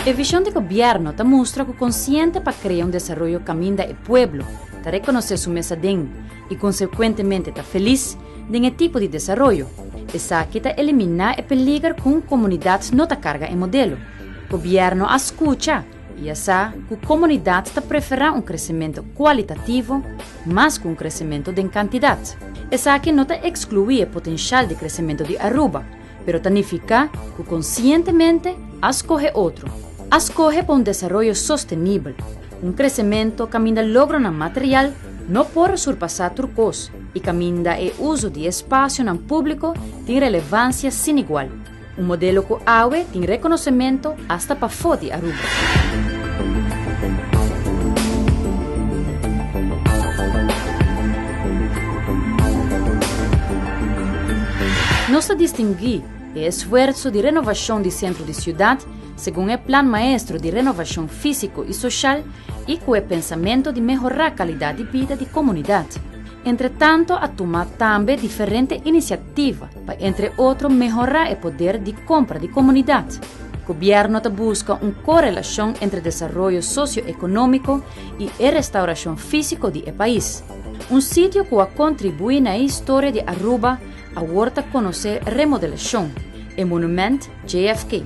A visión de gobierno te muestra que consciente para crear un desarrollo camina el pueblo, te reconoce su mesa y consecuentemente está feliz de el tipo de desarrollo. Esa que te elimina el peligro con comunidad no te carga el modelo. Gobierno escucha y esa que comunidad te prefiere un crecimiento cualitativo más que un crecimiento de cantidad. Esa que no te excluye el potencial de crecimiento de Aruba, pero significa que conscientemente escoge otro. Escoge para un desarrollo sostenible, un crecimiento que camina logro material no por surpasar turcos y camina el uso de espacio en público de relevancia sin igual. Un modelo que AUE tiene reconocimiento hasta para fuera de Aruba. Nos distinguir el esfuerzo de renovación del centro de ciudad según el plan maestro de renovación físico y social y con el pensamiento de mejorar calidad de vida de comunidad. Entre tanto, a tomar también diferentes iniciativas para, entre otros, mejorar el poder de compra de comunidad. El gobierno busca una correlación entre desarrollo socioeconómico y restauración física del país. Un sitio que contribuye a la historia de Aruba a conocer remodelación, el monumento JFK.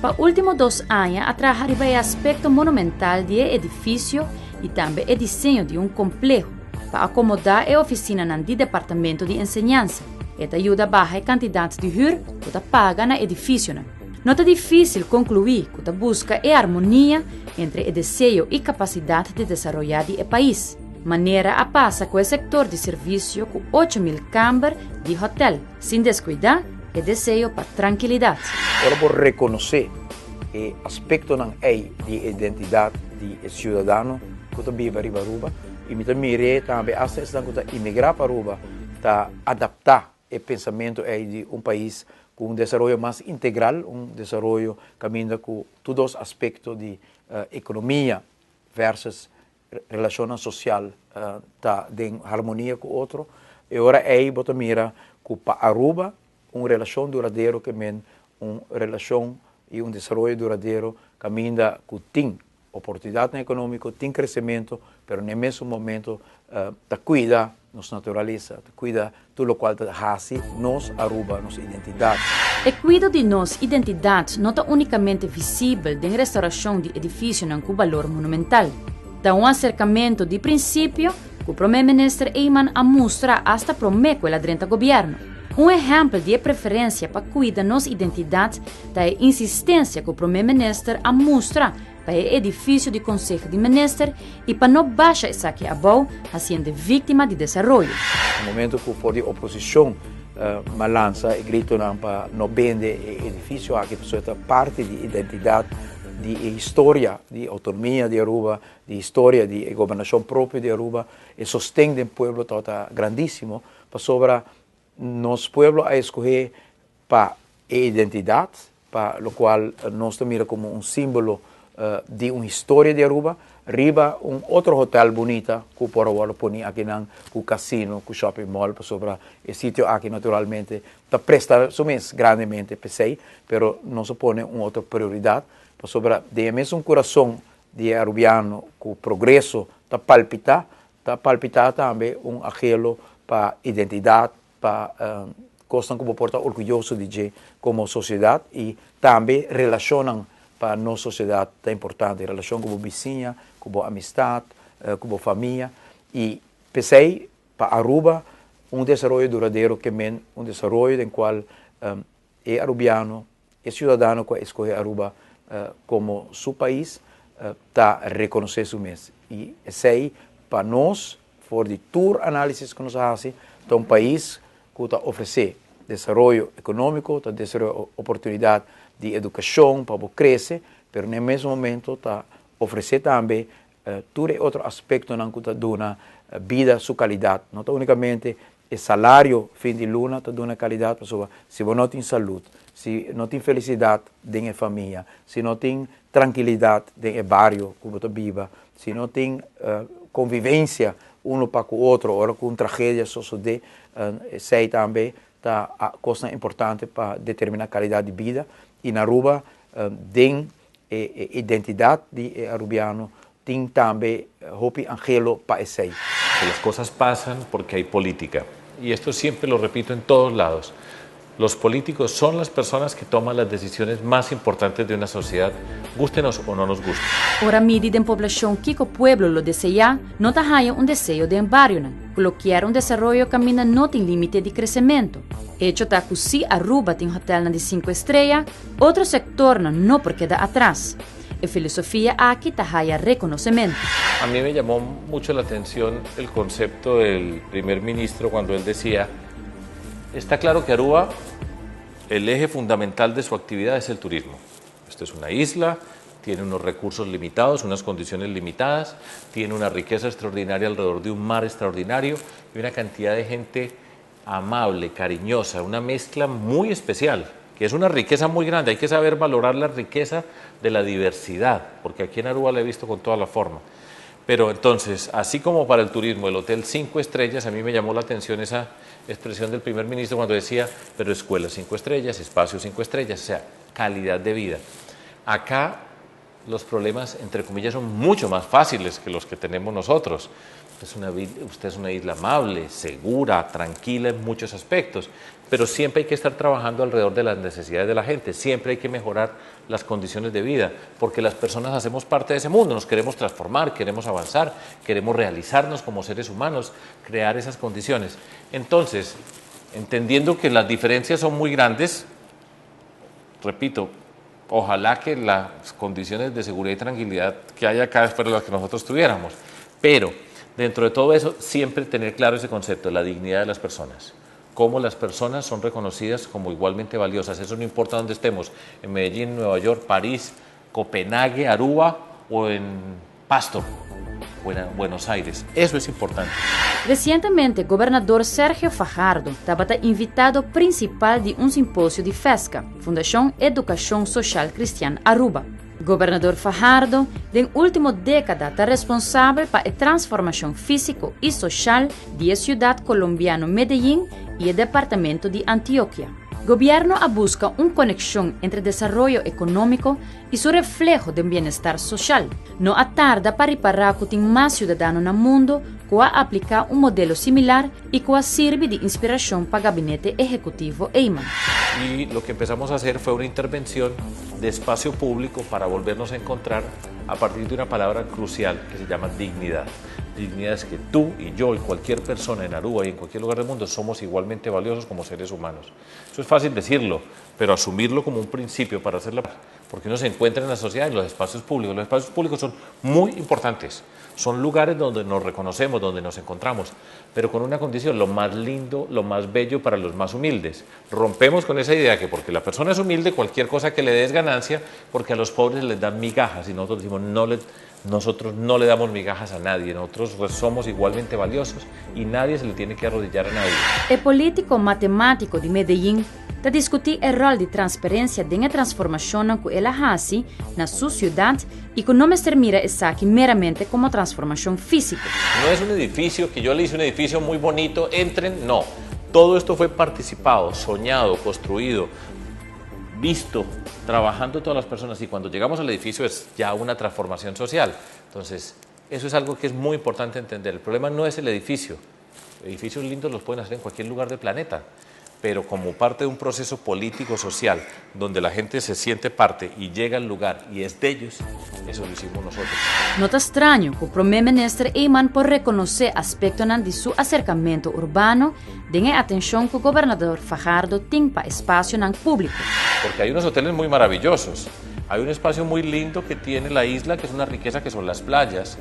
Para los últimos 2 años, a trabajar el aspecto monumental del edificio y también el diseño de un complejo para acomodar la oficina en el departamento de enseñanza. Esta ayuda a bajar la cantidad de HUR que se paga en el edificio. No es difícil concluir que se busca la armonía entre el deseo y capacidad de desarrollar el país. Manera a pasa con el sector de servicio con 8.000 camas de hotel, sin descuidar el deseo para tranquilidad. Ahora por reconocer el aspecto de identidad del ciudadano que vive en Aruba, y me miré también hasta que emigrar para Aruba, para adaptar el pensamiento de un país con un desarrollo más integral, un desarrollo que camina con todos los aspectos de economía versus relación social, en armonía con otro. Y ahora ahí vos mira que para Aruba una relación duradera que men una relación y un desarrollo duradero camina que tiene oportunidad económica, tiene crecimiento, pero en el mismo momento te cuida nos naturaleza, te cuida todo lo cual te hace nos Aruba, nos identidad. El cuidado de nos identidad no está únicamente visible en la restauración de edificios con valor monumental. Da un acercamiento de principio que el primer ministro Eyman a mostrar hasta promeco el adrente gobierno. Un ejemplo de preferencia para cuidar nuestra identidad da la insistencia que el primer ministro a mostrar para el edificio del Consejo de Ministros y para no bajar esa que abou haciendo víctima de desarrollo. En el momento que for de oposición lanza y grito para no vender el edificio, aquí es parte de identidad, de historia, de autonomía de Aruba, de historia de gobernación propia de Aruba, el sostén del pueblo está grandísimo, para sobre nos pueblo a escoger para identidad, para lo cual nos mira como un símbolo de una historia de Aruba, arriba un otro hotel bonito que por ahora pone aquí en el casino, el shopping mall, para sobre el sitio aquí naturalmente, está presta su mes grandemente, pero no se pone una otra prioridad, para sobre de mesmo corazón de arubiano que el progreso está palpitar también un agelo para identidad, para cosas como porta orgulloso de como sociedad y también relacionan para nuestra sociedad tan importante, relación como vecina, como amistad, como familia y pensé para Aruba un desarrollo duradero que men un desarrollo en el cual el arubiano, el ciudadano que escoge Aruba como su país está reconocer su mes y ese para nos por de tour análisis que nos hace de un país que está ofrece desarrollo económico, está desarrollo oportunidad de educación para crecer, pero en el mismo momento está ofrece también todo otro aspecto que da una vida su calidad, no está únicamente el salario fin de luna, está da una calidad, si vos no tienes salud, si no tienes felicidad en la familia, si no tienes tranquilidad en el barrio que vos viva, si no tienes convivencia uno para con otro, ahora con tragedia sucede, sei también está cosa importante para determinar calidad de vida. Y en Aruba, den identidad de arubiano, tiene también hopi angelo para ese. Que las cosas pasan porque hay política. Y esto siempre lo repito en todos lados. Los políticos son las personas que toman las decisiones más importantes de una sociedad, gústenos o no nos guste. Ora midi den población Kiko pueblo lo desea, no haya un deseo de barrio, coloquiar un desarrollo camina no tiene límite de crecimiento. Hecho ta si Aruba tiene hotel de 5 estrellas, otro sector no porque queda atrás. Y filosofía aquí haya reconocimiento. A mí me llamó mucho la atención el concepto del primer ministro cuando él decía: está claro que Aruba, el eje fundamental de su actividad es el turismo. Esta es una isla, tiene unos recursos limitados, unas condiciones limitadas, tiene una riqueza extraordinaria alrededor de un mar extraordinario y una cantidad de gente amable, cariñosa, una mezcla muy especial, que es una riqueza muy grande. Hay que saber valorar la riqueza de la diversidad, porque aquí en Aruba la he visto con toda la forma. Pero entonces, así como para el turismo, el hotel 5 estrellas, a mí me llamó la atención esa expresión del primer ministro cuando decía, pero escuelas 5 estrellas, espacios 5 estrellas, o sea, calidad de vida. Acá los problemas, entre comillas, son mucho más fáciles que los que tenemos nosotros. Usted es una isla amable, segura, tranquila en muchos aspectos, pero siempre hay que estar trabajando alrededor de las necesidades de la gente, siempre hay que mejorar las condiciones de vida, porque las personas hacemos parte de ese mundo, nos queremos transformar, queremos avanzar, queremos realizarnos como seres humanos, crear esas condiciones. Entonces, entendiendo que las diferencias son muy grandes, repito, ojalá que las condiciones de seguridad y tranquilidad que hay acá fueran las que nosotros tuviéramos, pero dentro de todo eso, siempre tener claro ese concepto, la dignidad de las personas. Cómo las personas son reconocidas como igualmente valiosas. Eso no importa dónde estemos, en Medellín, Nueva York, París, Copenhague, Aruba o en Pasto o en Buenos Aires. Eso es importante. Recientemente, el gobernador Sergio Fajardo estaba invitado principal de un simposio de FESCA, Fundación Educación Social Cristiana Aruba. Gobernador Fajardo, en la última década, está responsable para la transformación físico y social de la ciudad colombiana Medellín y el departamento de Antioquia. El gobierno busca una conexión entre desarrollo económico y su reflejo de bienestar social. No tarda para reparar que hay más ciudadanos en el mundo que aplicar un modelo similar y que sirve de inspiración para el gabinete ejecutivo EIMAN. Y lo que empezamos a hacer fue una intervención de espacio público para volvernos a encontrar a partir de una palabra crucial que se llama dignidad. Dignidad es que tú y yo y cualquier persona en Aruba y en cualquier lugar del mundo somos igualmente valiosos como seres humanos. Eso es fácil decirlo, pero asumirlo como un principio para hacerlo, porque uno se encuentra en la sociedad, en los espacios públicos. Los espacios públicos son muy importantes, son lugares donde nos reconocemos, donde nos encontramos, pero con una condición, lo más lindo, lo más bello para los más humildes. Rompemos con esa idea que porque la persona es humilde, cualquier cosa que le dé es ganancia, porque a los pobres les dan migajas y nosotros decimos nosotros no le damos migajas a nadie, nosotros somos igualmente valiosos y nadie se le tiene que arrodillar a nadie. El político matemático de Medellín está discutiendo el rol de transparencia en la transformación que él hace en su ciudad y que no me mira esa aquí meramente como transformación física. No es un edificio que yo le hice un edificio muy bonito, entren, no. Todo esto fue participado, soñado, construido, visto, trabajando todas las personas, y cuando llegamos al edificio es ya una transformación social. Entonces, eso es algo que es muy importante entender. El problema no es el edificio. Edificios lindos los pueden hacer en cualquier lugar del planeta, pero como parte de un proceso político social donde la gente se siente parte y llega al lugar y es de ellos, eso lo hicimos nosotros. No está extraño que el primer ministro EIMAN por reconocer aspectos de su acercamiento urbano de la atención que el gobernador Fajardo tiene para espacio público. Porque hay unos hoteles muy maravillosos, hay un espacio muy lindo que tiene la isla, que es una riqueza, que son las playas,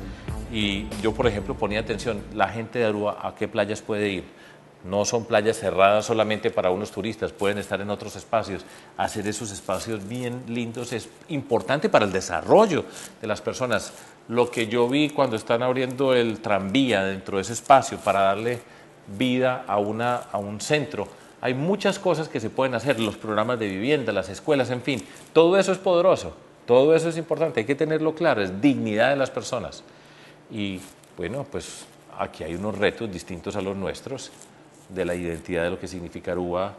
y yo, por ejemplo, ponía atención, la gente de Aruba, ¿a qué playas puede ir? No son playas cerradas solamente para unos turistas, pueden estar en otros espacios. Hacer esos espacios bien lindos es importante para el desarrollo de las personas. Lo que yo vi cuando están abriendo el tranvía dentro de ese espacio para darle vida a un centro, hay muchas cosas que se pueden hacer, los programas de vivienda, las escuelas, en fin, todo eso es poderoso, todo eso es importante, hay que tenerlo claro, es dignidad de las personas. Y bueno, pues aquí hay unos retos distintos a los nuestros, de la identidad de lo que significa Aruba.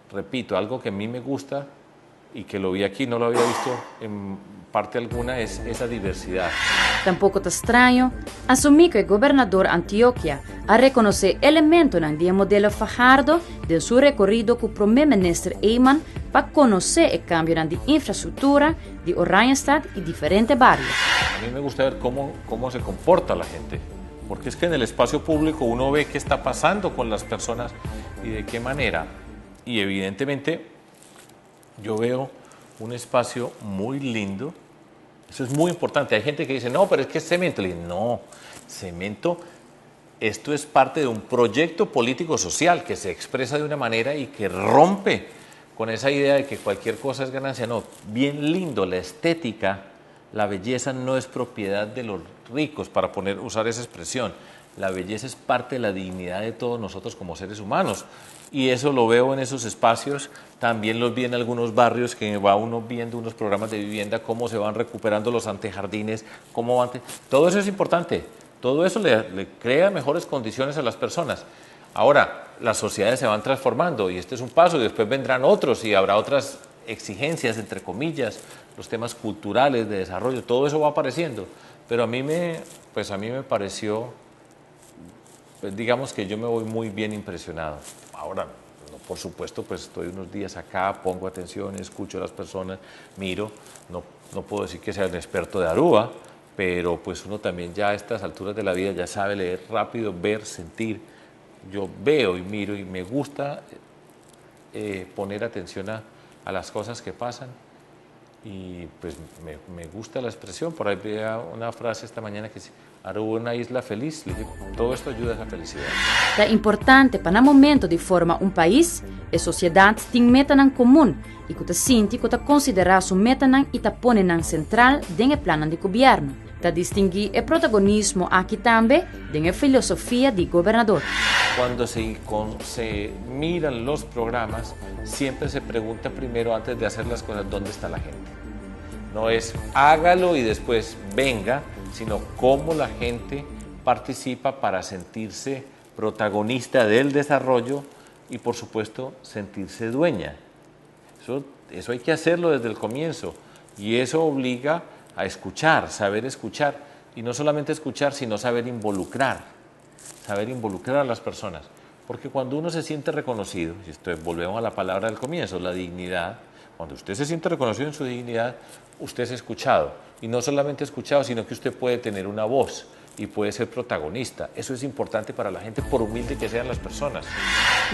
Repito, algo que a mí me gusta y que lo vi aquí, no lo había visto en parte alguna, es esa diversidad. Tampoco está extraño asumir que el gobernador Antioquia a reconocer elementos en el modelo Fajardo de su recorrido con el primer ministro Eyman para conocer el cambio en la infraestructura de Oranjestad y diferentes barrios. A mí me gusta ver cómo se comporta la gente, porque es que en el espacio público uno ve qué está pasando con las personas y de qué manera. Y evidentemente yo veo un espacio muy lindo. Eso es muy importante. Hay gente que dice, no, pero es que es cemento. Le digo, no, cemento, esto es parte de un proyecto político-social que se expresa de una manera y que rompe con esa idea de que cualquier cosa es ganancia. No, bien lindo, la estética, la belleza no es propiedad de los ricos, para usar esa expresión. La belleza es parte de la dignidad de todos nosotros como seres humanos. Y eso lo veo en esos espacios, también los vi en algunos barrios que va uno viendo unos programas de vivienda, cómo se van recuperando los antejardines, todo eso es importante, todo eso le crea mejores condiciones a las personas. Ahora, las sociedades se van transformando y este es un paso y después vendrán otros y habrá otras exigencias, entre comillas, los temas culturales, de desarrollo, todo eso va apareciendo, pero a mí me pareció, pues digamos que yo me voy muy bien impresionado. Ahora, no, por supuesto, pues estoy unos días acá, pongo atención, escucho a las personas, miro, no puedo decir que sea un experto de Aruba, pero pues uno también ya a estas alturas de la vida ya sabe leer rápido, ver, sentir. Yo veo y miro y me gusta poner atención a las cosas que pasan y pues me gusta la expresión. Por ahí veía una frase esta mañana que dice, Aruba, una isla feliz. Le digo, todo esto ayuda a esa felicidad. É importante para, no momento de formar um país, a sociedade tem metas em comum e que sinti que considera sua meta e põe na central do plano de governo. Para distinguir o protagonismo aqui também da filosofia do governador. Cuando se miran los programas, siempre se pregunta primero, antes de hacer las cosas, ¿dónde está la gente? No es hágalo y después venga, sino cómo la gente participa para sentirse protagonista del desarrollo y, por supuesto, sentirse dueña. Eso hay que hacerlo desde el comienzo y eso obliga a escuchar, saber escuchar, y no solamente escuchar, sino saber involucrar a las personas, porque cuando uno se siente reconocido, y volvemos a la palabra del comienzo, la dignidad, cuando usted se siente reconocido en su dignidad, usted es escuchado, y no solamente escuchado, sino que usted puede tener una voz y puede ser protagonista. Eso es importante para la gente, por humilde que sean las personas.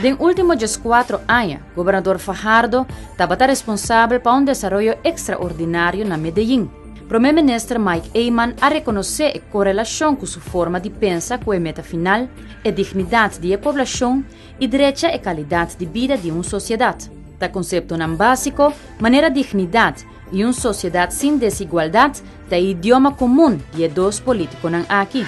En últimos 4 años, o governador Fajardo estaba responsável para desarrollo extraordinário na Medellín. O primeiro-ministro Mike Eyman a reconhecer a correlação com sua forma de pensar com a meta final, a dignidade da população e direito à qualidade de vida de uma sociedade. Da conceito não básico, maneira dignidade e uma sociedade sem desigualdade, da idioma comum de dois políticos aqui.